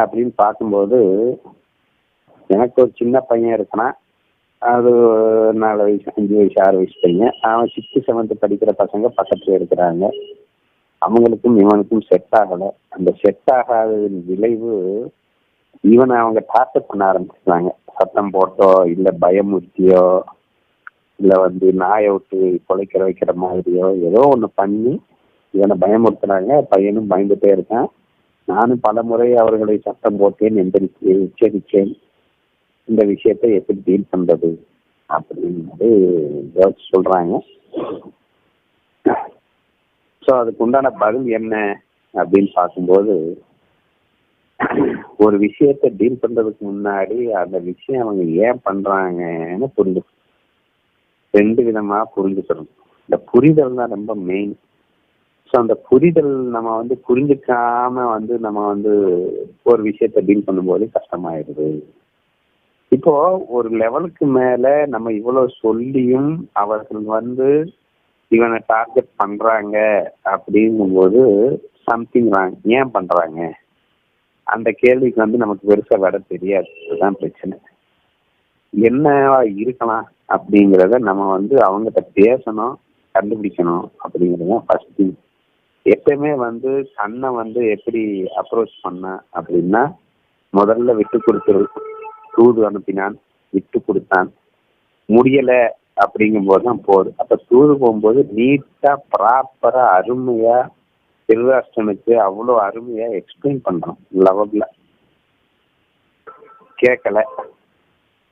அப்படின்னு பார்க்கும்போது எனக்கு ஒரு சின்ன பையன் இருக்கிறான். அது 4 வயசு 5 வயசு 6 வயசு பையன். அவன் 6th 7th படிக்கிற பசங்க பக்கத்துல இருக்கிறாங்க. அவங்களுக்கும் இவனுக்கும் செட் ஆகலை. அந்த செட் ஆகாததின் விளைவு இவனை அவங்க டார்ச்சர் பண்ண ஆரம்பிச்சுட்டாங்க. சத்தம் போட்டோ இல்லை பயமுறுத்தியோ இல்லை நாயை விட்டு குலைக்கிற வைக்கிற மாதிரியோ ஏதோ ஒன்று பண்ணி இவனை பயமுறுத்துறாங்க. பையனும் பயந்துட்டே இருக்கான். நானும் பல முறை அவர்களை சத்தம் போட்டேன், எச்சரித்தேன். இந்த விஷயத்தை எப்படி டீல் பண்றது அப்படின்னு யோசிச்சு சொல்றாங்க. ஸோ அதுக்கு உண்டான பதில் என்ன அப்படின்னு பார்க்கும்போது, ஒரு விஷயத்தை டீல் பண்றதுக்கு முன்னாடி அந்த விஷயம் அவங்க ஏன் பண்றாங்கன்னு புரிஞ்சு 2 விதமா புரிஞ்சுக்கணும். இந்த புரிதல் தான் ரொம்ப மெயின். ஸோ அந்த புரிதல் நம்ம புரிஞ்சுக்காம நம்ம ஒரு விஷயத்த டீல் பண்ணும்போது கஷ்டமாயிடுது. இப்போ ஒரு லெவலுக்கு மேல நம்ம இவ்வளவு சொல்லியும் அவர்கள் இவனை டார்கெட் பண்றாங்க அப்படிங்கும்போது சம்திங் ராங். ஏன் பண்றாங்க அந்த கேள்விக்கு நமக்கு பெருசா விட தெரியாது. அதுதான் பிரச்சனை. என்ன இருக்கலாம் அப்படிங்கிறத நம்ம அவங்ககிட்ட பேசணும், கண்டுபிடிக்கணும் அப்படிங்கிறது ஃபர்ஸ்ட் திங். எப்பயுமே கண்ணை எப்படி அப்ரோச் பண்ண அப்படின்னா, முதல்ல விட்டு கொடுத்துரு. தூது அனுப்பினான், விட்டு கொடுத்தான். முடியல அப்படிங்கும் போதுதான் போகுது. அப்ப தூது போகும்போது நீட்டா ப்ராப்பரா அருமையா திருராஷ்டிரனுக்கு அவ்வளோ அருமையா எக்ஸ்பிளைன் பண்றோம். லெவல்ல கேட்கல,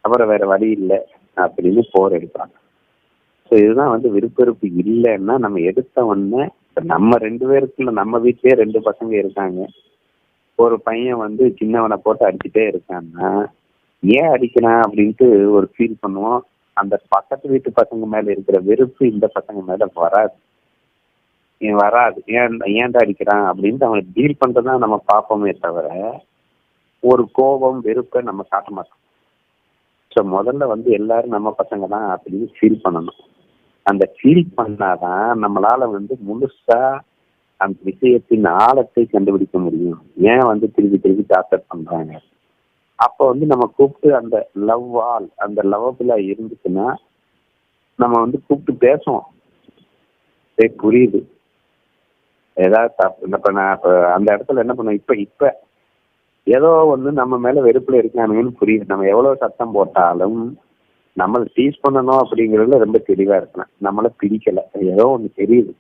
அப்புறம் வேற வழி இல்லை அப்படின்னு போர் எடுப்பாங்க. ஸோ இதுதான் விருப்பெருப்பு இல்லைன்னா நம்ம எடுத்த உடனே நம்ம 2 பேருக்குள்ள, நம்ம வீட்லயே 2 பசங்க இருக்காங்க. ஒரு பையன் சின்னவனை போட்டு அடிச்சுட்டே இருக்கான்னா ஏன் அடிக்கிறான் அப்படின்ட்டு ஒரு ஃபீல் பண்ணுவோம். அந்த பக்கத்து வீட்டு பசங்க மேல இருக்கிற வெறுப்பு இந்த பசங்க மேல வராது. ஏன்டா அடிக்கிறான் அப்படின்ட்டு அவனை டீல் பண்றதுதான் நம்ம பார்ப்போமே தவிர ஒரு கோபம் வெறுப்பை நம்ம காட்ட மாட்டோம். ஸோ முதல்ல எல்லாரும் நம்ம பசங்க தான் அப்படின்னு ஃபீல் பண்ணணும். அந்த ஃபீல் பண்ணாதான் நம்மளால முழுசா அந்த விஷயத்தின் ஆழத்தை கண்டுபிடிக்க முடியும். ஏன் திருப்பி திருப்பி டார்ச்சர் பண்றாங்க. அப்போ நம்ம கூப்பிட்டு அந்த அந்த லவ்வபிளா இருந்துச்சுன்னா நம்ம கூப்பிட்டு பேசுவோம். புரியுது ஏதாவது தப்பு. இப்ப நான் அந்த இடத்துல என்ன பண்ணுவோம், இப்ப ஏதோ நம்ம மேல வெறுப்புல இருக்கானுங்கன்னு புரியுது. நம்ம எவ்வளவு சத்தம் போட்டாலும் நம்மளை டீஸ் பண்ணணும் அப்படிங்கிறதுல ரொம்ப தெளிவா இருக்கலாம். நம்மளை பிடிக்கல, ஏதோ ஒண்ணு தெரியுது.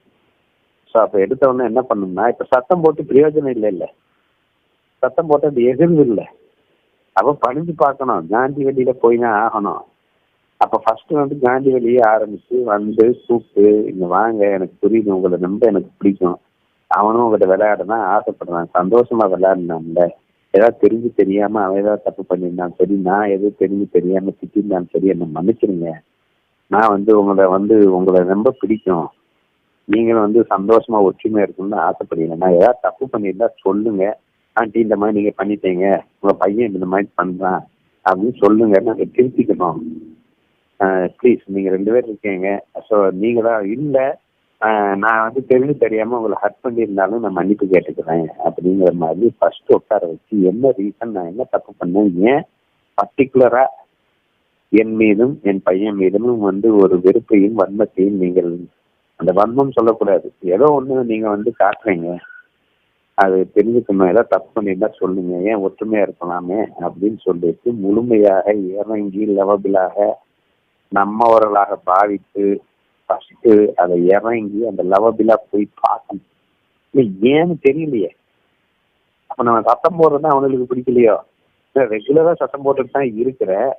ஸோ அப்ப எடுத்த உடனே என்ன பண்ணணும்னா, இப்ப சத்தம் போட்டு பிரயோஜனம் இல்லை. சத்தம் போட்டு அது எதிர்வு இல்லை. அப்ப பணிஞ்சு பார்க்கணும். காந்தி வெளியில போய் தான் ஆகணும். அப்ப ஃபர்ஸ்ட் காந்தி வெளியே ஆரம்பிச்சு கூப்பிட்டு இங்க வாங்க, எனக்கு புரியுது, உங்களை ரொம்ப எனக்கு பிடிக்கும், அவனும் உங்கள்கிட்ட விளையாடதான் ஆசைப்படுறான், சந்தோஷமா விளையாடினான்ல, ஏதாவது தெரிஞ்சு தெரியாம அவன் ஏதாவது தப்பு பண்ணியிருந்தான் சரி, நான் எதுவும் தெரிஞ்சு தெரியாம திட்டிருந்தாலும் சரி, என்ன மன்னிச்சிருங்க. நான் உங்களை ரொம்ப பிடிக்கும், நீங்களும் சந்தோஷமா ஒற்றுமையா இருக்கணும்னு ஆசைப்படுறீங்க. நான் ஏதாவது தப்பு பண்ணியிருந்தா சொல்லுங்க, ஆண்டி இந்த மாதிரி நீங்க பண்ணிட்டீங்க, உங்க பையன் இந்த மாதிரி பண்றான் அப்படின்னு சொல்லுங்க, நாங்க திருத்திக்கணும். ப்ளீஸ், நீங்க 2 பேர் இருக்கீங்க. ஸோ நீங்களா இல்லை, நான் தெரிஞ்சு தெரியாம உங்களை ஹர்ட் பண்ணியிருந்தாலும் நான் மன்னிப்பு கேட்டுக்கிறேன் அப்படிங்கிற மாதிரி ஃபர்ஸ்ட் உட்கார வச்சு என்ன ரீசன், நான் என்ன தப்பு பண்ணேன், ஏன் பர்டிகுலரா என் மீதும் என் பையன் மீதும் ஒரு வெறுப்பையும் வன்மத்தையும் நீங்கள், அந்த வன்மம் சொல்லக்கூடாது, ஏதோ ஒண்ணு நீங்க காட்டுறீங்க, அது தெரிஞ்சுக்கணும். ஏதாவது தப்பு பண்ணியிருந்தா சொல்லுங்க, ஏன் ஒற்றுமையா இருக்கலாமே அப்படின்னு சொல்லிட்டு முழுமையாக இறங்கி லெவபிளாக நம்மவர்களாக பாவித்து ஃபர்ஸ்ட் அதை இறங்கி அந்த லெவபிளா போய் பார்க்கணும். இல்லை ஏன்னு தெரியலையே. அப்ப நம்ம சத்தம் போடுறதுதான் அவனுக்கு பிடிக்கலையோ. ரெகுலரா சத்தம் போட்டுட்டு தான்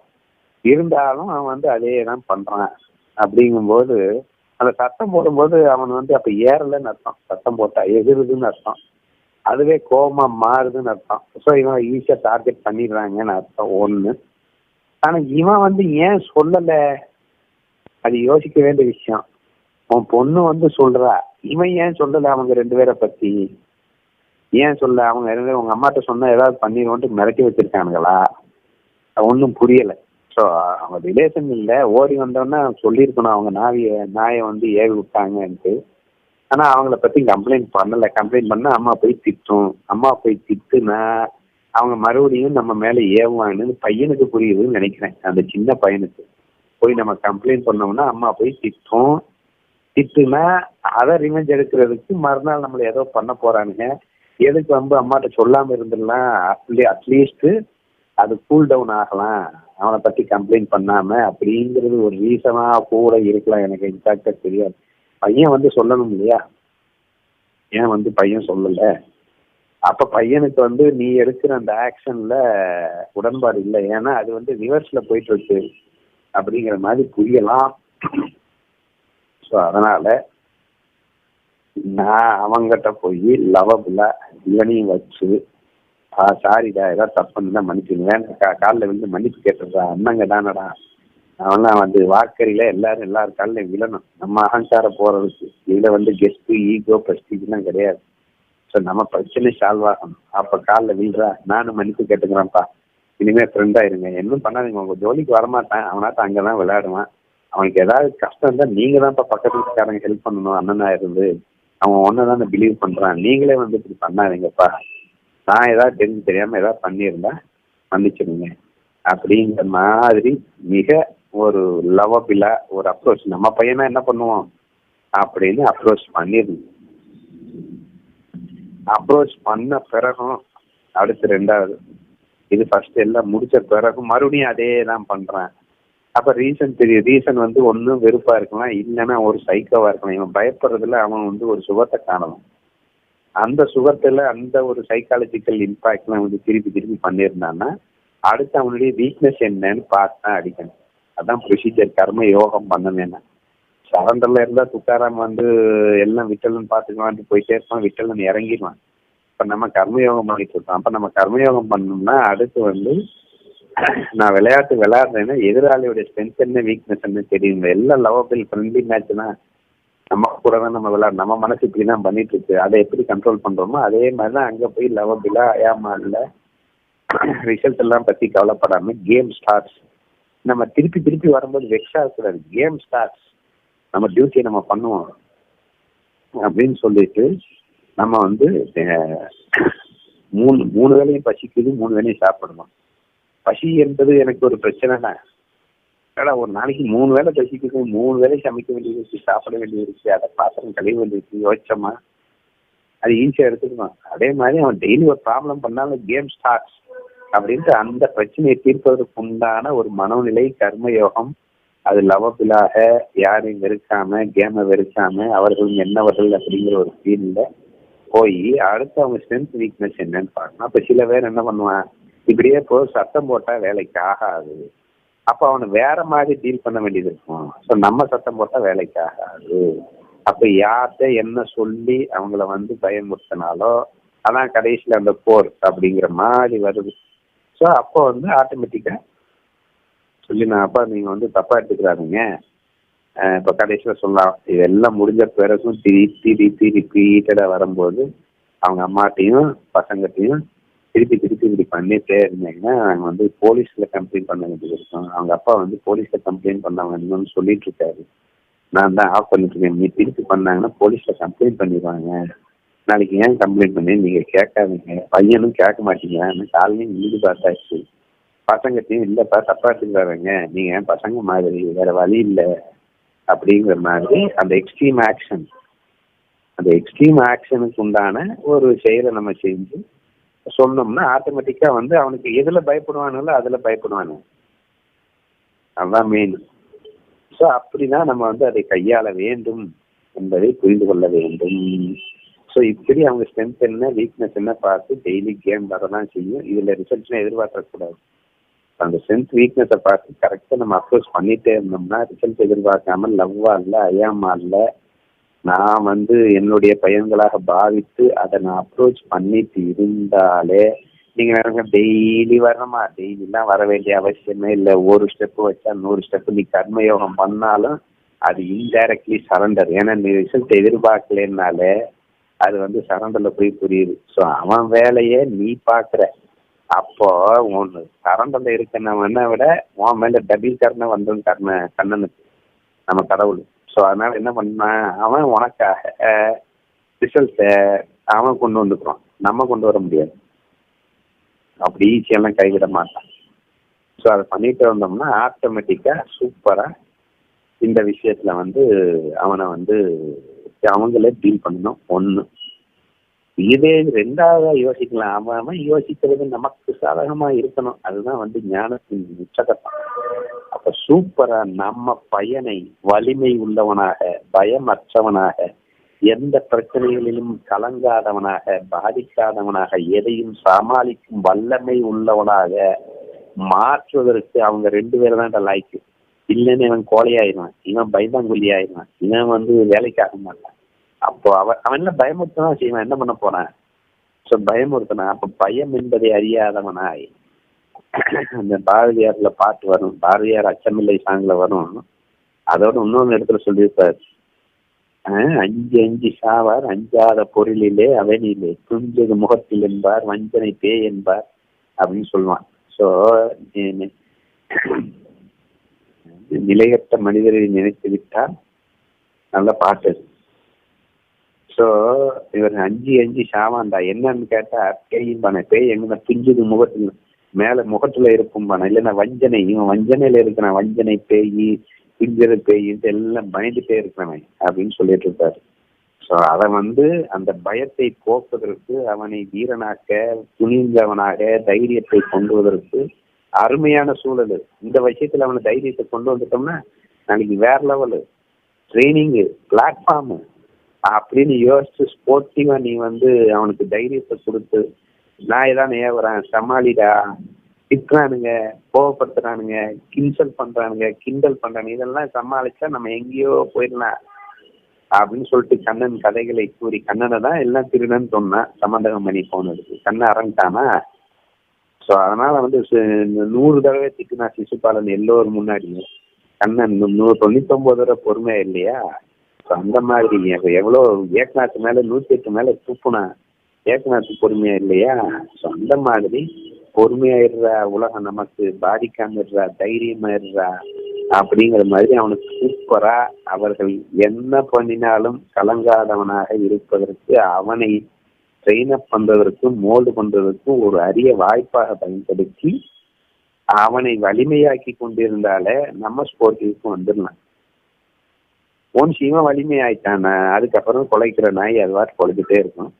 இருந்தாலும் அவன் அதே தான் பண்றான். அப்படிங்கும்போது அந்த சத்தம் போடும்போது அவன் அப்ப ஏறலன்னு அர்த்தம். சத்தம் போட்டா எதிருதுன்னு அர்த்தம். அதுவே கோபமா மாறுதுன்னு அர்த்தம். ஸோ இவன் ஈஸியா டார்கெட் பண்ணிடுறாங்கன்னு அர்த்தம் ஒண்ணு. ஆனா இவன் ஏன் சொல்லல, அது யோசிக்க வேண்டிய விஷயம். உன் பொண்ணு சொல்றா, இவன் ஏன் சொல்லல அவங்க 2 பேரை பத்தி? ஏன் சொல்ல? அவங்க 2 பேரும் உங்க அம்மாட்ட சொன்னா ஏதாவது பண்ணிடுவோன்ட்டு மிரட்டி வச்சிருக்கானுங்களா? ஒன்றும் புரியல. ஸோ அவங்க ரிலேஷன் இல்லை, ஓடி வந்தோன்னா சொல்லியிருக்கணும் அவங்க நாயை ஏவி விட்டாங்கன்ட்டு. ஆனா அவங்கள பத்தி கம்ப்ளைண்ட் பண்ணல. கம்ப்ளைண்ட் பண்ணா அம்மா போய் திட்டும். அம்மா போய் திட்டுனா அவங்க மறுபடியும் நம்ம மேல ஏவுவாங்கன்னு பையனுக்கு புரியுதுன்னு நினைக்கிறேன். அந்த சின்ன பையனுக்கு போய் நம்ம கம்ப்ளைண்ட் பண்ணோம்னா அம்மா போய் திட்டும். திட்டுனா அதை ரிவெஞ்ச் எடுக்கிறதுக்கு மறுநாள் நம்மளை ஏதோ பண்ண போறானுங்க. எதுக்கு வந்து அம்மாட்ட சொல்லாம இருந்துடலாம், அட்லீஸ்ட் அது கூல் டவுன் ஆகலாம், அவனை பத்தி கம்ப்ளைண்ட் பண்ணாம அப்படிங்கிறது ஒரு ரீசனா கூட இருக்கலாம். எனக்கு எக்ஸாக்டா தெரியாது. பையன் வந்து சொல்லணும் இல்லையா, ஏன் வந்து பையன் சொல்லல? அப்ப பையனுக்கு வந்து நீ எடுக்கிற அந்த ஆக்ஷன்ல உடன்பாடு இல்லை, ஏன்னா அது வந்து ரிவர்ஸ்ல போயிட்டு இருக்கு அப்படிங்கிற மாதிரி புரியலாம். ஸோ அதனால நான் அவங்கிட்ட போய் லவபுல்லா இவனையும் வச்சு சாரிடா ஏதாவது தப்பு பண்ணா மன்னிச்சுங்களேன், காலில் விழுந்து மன்னிப்பு கேட்டுறா, அண்ணங்க தானடா, அவன்லாம் வந்து வாக்கறியில எல்லாரும் காலில் விழணும் நம்ம அகங்காரம் போறதுக்கு. இதுல வந்து கெஸ்ட் ஈகோ பிரஸ்டீஜ்லாம் கிடையாது. ஸோ நம்ம பிரச்சனை சால்வ் ஆகணும். அப்போ காலில் விழுறா, நானும் மன்னிப்பு கேட்டுக்கிறேன்ப்பா, இனிமேல் ஃப்ரெண்டாக இருங்க, இன்னும் பண்ணாதீங்க, உங்கள் ஜோலிக்கு வரமாட்டேன், அவனாட்ட அங்கே தான் விளையாடுவான், அவனுக்கு ஏதாவது கஷ்டம் இருந்தால் நீங்கள் தான்ப்பா பக்கத்து வீட்டுக்காரங்க ஹெல்ப் பண்ணணும், அண்ணனா இருந்து அவன் ஒன்று தான் பிலீவ் பண்ணுறான், நீங்களே வந்து இப்படி பண்ணாதீங்கப்பா, நான் ஏதாவது தெரியாமல் ஏதாவது பண்ணியிருந்தா மன்னிச்சிடுங்க அப்படிங்கிற மாதிரி மிக ஒரு லவபிளா ஒரு அப்ரோச். நம்ம பையனா என்ன பண்ணுவோம் அப்படின்னு அப்ரோச் பண்ணிருந்தோம். அப்ரோச் பண்ண பிறகும் அடுத்து ரெண்டாவது, இது ஃபர்ஸ்ட் எல்லாம் முடிச்ச பிறகும் மறுபடியும் அதே தான் பண்றேன். அப்ப ரீசன் தெரியும். ரீசன் வந்து ஒன்னும் வெறுப்பா இருக்கலாம், இல்லைன்னா ஒரு சைக்கோவா இருக்கலாம். இவன் பயப்படுறதுல அவன் வந்து ஒரு சுகத்தை காணலாம். அந்த சுகத்துல அந்த ஒரு சைக்காலஜிக்கல் இம்பாக்ட்லாம் வந்து திருப்பி பண்ணியிருந்தான்னா அடுத்து அவனுடைய வீக்னஸ் என்னன்னு பார்த்து தான் அடிக்கணும். அதான் ப்ரொசீஜர். கர்ம யோகம் பண்ணணும்னா சரண்டர்ல இருந்தா துக்காராம் வந்து எல்லாம் விட்டலன் பார்த்துக்கலான்ட்டு போயிட்டே இருப்பான், விட்டலன் இறங்கிடுவான். இப்ப நம்ம கர்மயோகம் பண்ணிட்டு இருக்கோம். அப்ப நம்ம கர்மயோகம் பண்ணோம்னா அடுத்து வந்து நான் விளையாட்டு விளையாடுறேன்னா எதிராளியோட ஸ்ட்ரென்த் என்ன வீக்னஸ் என்ன தெரியும். எல்லாம் லவபிள் ஃப்ரெண்ட்லி மேட்ச் தான், நம்ம கூட தான் நம்ம விளையாடு, நம்ம மனசு இப்படி தான் பண்ணிட்டு இருக்கு, அதை எப்படி கண்ட்ரோல் பண்றோமோ அதே மாதிரி தான் அங்க போய் லவபிளா ஏமா இல்ல ரிசல்ட் எல்லாம் பத்தி கவலைப்படாம கேம் ஸ்டார்ட்ஸ். நம்ம திருப்பி வரும்போது வெக்ஸா இருக்கக்கூடாது. கேம் ஸ்டார்ட்ஸ், நம்ம டியூட்டியை நம்ம பண்ணுவோம் அப்படின்னு சொல்லிட்டு நம்ம வந்து மூணு வேலையும் பசிக்குது, 3 வேலையும் சாப்பிடணும். பசி என்பது எனக்கு ஒரு பிரச்சனை தான். ஏன்னா ஒரு நாளைக்கு 3 வேலை பசிக்குது, 3 வேலை சமைக்க வேண்டியது இருக்கு, சாப்பிட வேண்டியது இருக்கு, அதை பாத்திரம் கழுவ வேண்டியது யோசிச்சோமா அது ஈஸியா எடுத்துக்கணும். அதே மாதிரி அவன் டெய்லி ஒரு ப்ராப்ளம் பண்ணாலும் கேம் ஸ்டார்ட்ஸ் அப்படின்ட்டு அந்த பிரச்சனையை தீர்ப்பதற்கு உண்டான ஒரு மனோநிலை கர்மயோகம். அது லவபிளாக யாரையும் வெறுக்காம, கேமை வெறுக்காம, அவர்கள் என்னவர்கள் அப்படிங்கிற ஒரு ஃபீல்ல போய் அடுத்து அவங்க ஸ்ட்ரென்த் வீக்னஸ் என்னன்னு பார்க்கணும். அப்ப சில பேர் என்ன பண்ணுவான், இப்படியே போய் சத்தம் போட்டா வேலைக்கு ஆகாது, அப்ப அவனை வேற மாதிரி டீல் பண்ண வேண்டியது இருக்கும். ஸோ நம்ம சத்தம் போட்டா வேலைக்கு ஆகாது. அப்ப யார்கிட்ட என்ன சொல்லி அவங்கள வந்து பயமுறுத்தினாலோ அதான் கடைசியில அந்த போர் அப்படிங்கிற மாதிரி வருது. ஸோ அப்போ வந்து ஆட்டோமேட்டிக்கா சொல்லி நான் அப்பா நீங்க வந்து தப்பா எடுத்துக்கிறாருங்க. இப்ப கடைசியில சொல்லலாம், இதெல்லாம் முடிஞ்ச பிறகும் திருப்பி ரிப்பீட்டடா வரும்போது அவங்க அம்மாட்டையும் பசங்கட்டையும் திருப்பி இப்படி பண்ணிட்டே இருந்தீங்கன்னா நாங்கள் வந்து போலீஸ்ல கம்ப்ளைண்ட் பண்ண வேண்டியது இருக்கும். அவங்க அப்பா வந்து போலீஸ்ல கம்ப்ளைண்ட் பண்ணாங்கன்னு சொல்லிட்டு இருக்காரு. நான் தான் ஆஃப் பண்ணிட்டு இருக்கேன். நீ திருப்பி பண்ணாங்கன்னா போலீஸ்ல கம்ப்ளைண்ட் பண்ணிடுவாங்க, நாளைக்கு ஏன் கம்ப்ளைண்ட் பண்ணி நீங்க கேட்காதீங்க, பையனும் கேட்க மாட்டீங்க, காலையும் இழுது பார்த்தாச்சு, பசங்கத்தையும் இல்லப்பா தப்பா எடுத்துக்கிறாருங்க, நீங்க பசங்க மாதிரி வேற வழி இல்லை அப்படிங்கிற மாதிரி அந்த எக்ஸ்ட்ரீம் ஆக்ஷனுக்கு உண்டான ஒரு செயலை நம்ம செஞ்சு சொன்னோம்னா ஆட்டோமேட்டிக்கா வந்து அவனுக்கு எதுல பயப்படுவானுங்களோ அதுல பயப்படுவானு. அதுதான் மெயின். ஸோ அப்படிதான் நம்ம வந்து அதை கையாள வேண்டும் என்பதை புரிந்து கொள்ள வேண்டும். ஸோ இப்படி அவங்க ஸ்ட்ரென்த் என்ன வீக்னஸ் என்ன பார்த்து டெய்லி கேம் வரதான் செய்யும். இதுல ரிசல்ட்லாம் எதிர்பார்க்கக்கூடாது. அந்த ஸ்ட்ரென்த் வீக்னஸை பார்த்து கரெக்டாக நம்ம அப்ரோச் பண்ணிட்டே இருந்தோம்னா ரிசல்ட் எதிர்பார்க்காம லவ்வா இல்லை ஐயாமா இல்லை நான் வந்து என்னுடைய பையன்களாக பாவித்து அதை நான் அப்ரோச் பண்ணிட்டு இருந்தாலே நீங்க வேற டெய்லி வரணுமா, டெய்லிலாம் வர வேண்டிய அவசியமே இல்லை. ஒரு ஸ்டெப்பு வச்சா 100 ஸ்டெப்பு நீ கர்மயோகம் பண்ணாலும் அது இன்டைரக்ட்லி சரண்டர். ஏன்னா நீ ரிசல்ட் எதிர்பார்க்கலனாலே அது வந்து சரண்டர்ல போய் புரியுது. ஸோ அவன் வேலையை நீ பார்க்குற, அப்போ ஒன்று சரண்டர்ல இருக்கிறவனை விட உன் மேல டபிள் கர்ண வந்தவன் கண்ணனுக்கு நம்ம கடவுள். ஸோ அதனால என்ன பண்ணான், அவன் உனக்காக ரிசல்ட்டை அவன் கொண்டு வந்துக்கிறான், நம்ம கொண்டு வர முடியாது. அப்படி ஈஸியெல்லாம் கைவிட மாட்டான். ஸோ அதை பண்ணிட்டு வந்தோம்னா ஆட்டோமேட்டிக்கா சூப்பரா இந்த விஷயத்துல வந்து அவனை வந்து அவங்களே டீல் பண்ணணும். ஒண்ணு. இதே ரெண்டாவதா யோசிக்கலாம். அவன் யோசிக்கிறது நமக்கு சாதகமா இருக்கணும். அதுதான் வந்து ஞானத்தின் உச்சகட்டம். அப்ப சூப்பரா நம்ம பையனை வலிமை உள்ளவனாக, பயமற்றவனாக, எந்த பிரச்சனைகளிலும் கலங்காதவனாக, பாதிக்காதவனாக, எதையும் சமாளிக்கும் வல்லமை உள்ளவனாக மாற்றுவதற்கு அவங்க 2 பேரும் தான் லாய்க்கு. இல்லைன்னு இவன் கோழையாயிருவான், இவன் பயந்தாங்குள்ளி ஆயிடுவான், இவன் வந்து வேலைக்கு ஆக மாட்டான். அப்போ அவன் என்ன பயமுறுத்தான் செய்வான், என்ன பண்ண போறான்? ஸோ பயமுறுத்தினான். அப்ப பயம் என்பதை அறியாதவனாய் அந்த பாரதியார்ல பாட்டு வரும், பாரதியார் அச்சமில்லை சாங்ல வரும். அதோட இன்னொன்னு இடத்துல சொல்லியிருப்பார், அஞ்சு அஞ்சு சாவார் அஞ்சாத பொருளிலே அவனிலே துஞ்சது முகத்தில் என்பார் வஞ்சனை பேய் என்பார் அப்படின்னு சொல்லுவான். ஸோ நிலையற்ற மனிதரை நினைத்து விட்டால் நல்ல பாட்டு. ஸோ இவர் அஞ்சு அஞ்சு சாவான்டா. என்னன்னு கேட்டா பேயும்பானே, பேய் எங்க துஞ்சது முகத்தில் மேல முகத்துல இருக்கும்பான, இல்லைன்னா வஞ்சனை, இவன் வஞ்சனையில இருக்கிறான், வஞ்சனை பேய் பிஞ்சது பேயின்ட்டு எல்லாம் பயந்துட்டே இருக்கிறவன் அப்படின்னு சொல்லிட்டு இருக்காரு. ஸோ அதை வந்து அந்த பயத்தை போக்குவதற்கு, அவனை வீரனாக்க, துணிந்தவனாக, தைரியத்தை கொண்டுவதற்கு அருமையான சூழல். இந்த விஷயத்துல அவனை தைரியத்தை கொண்டு வந்துட்டோம்னா நாளைக்கு வேற லெவலு ட்ரைனிங்கு பிளாட்ஃபார்மு அப்படின்னு யோசிச்சு ஸ்போர்ட்டிவா நீ வந்து அவனுக்கு தைரியத்தை கொடுத்து, நான் ஏதான் ஏவுறேன், சமாளிடா, திட்டுறானுங்க, கோவப்படுத்துறானுங்க, கிண்டல் பண்றானுங்க, இதெல்லாம் சமாளிச்சா நம்ம எங்கேயோ போயிடலாம் அப்படின்னு சொல்லிட்டு கண்ணன் கதைகளை கூறி, கண்ணனை தான் எல்லாம் திருடன்னு சொன்னா சமந்தகம் பண்ணி போனதுக்கு கண்ணை அரண்டானா. ஸோ அதனால வந்து 100 தடவை திட்டுனா சிசுபாலன் எல்லோரும் முன்னாடியும், கண்ணன் 99 தடவை பொறுமையா இல்லையா? ஸோ அந்த மாதிரி எவ்வளோ ஏக்நாத் மேல 108 மேல துப்புனா ஏக்நாத் பொறுமையா இல்லையா? ஸோ அந்த மாதிரி பொறுமையா இருறா, உலகம் நமக்கு பாதிக்காம இருறா, தைரியமா இருறா அப்படிங்கிற மாதிரி அவனுக்கு சூப்பரா அவர்கள் என்ன பண்ணினாலும் கலங்காதவனாக இருப்பதற்கு, அவனை ட்ரெயின் அப் பண்றதற்கும் மோல்டு பண்றதற்கும் ஒரு அரிய வாய்ப்பாக பயன்படுத்தி அவனை வலிமையாக்கி கொண்டிருந்தாலே நம்ம ஸ்போர்ட்டிவ்க்கு வந்துடலாம். ஒன்ஸ் இவன் வலிமையாயிட்டான அதுக்கப்புறம் குலைக்கிற நாய் அதுவாட்டு பொழைச்சிட்டே இருக்கும்.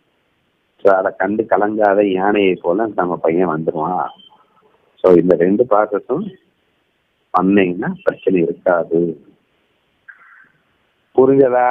ஸோ அதை கண்டு கலங்காத யானையை போல நம்ம பையன் வந்துடுவான். ஸோ இந்த 2 ப்ராசஸும் பண்ணீங்கன்னா பிரச்சனை இருக்காது. புரிஞ்சதா?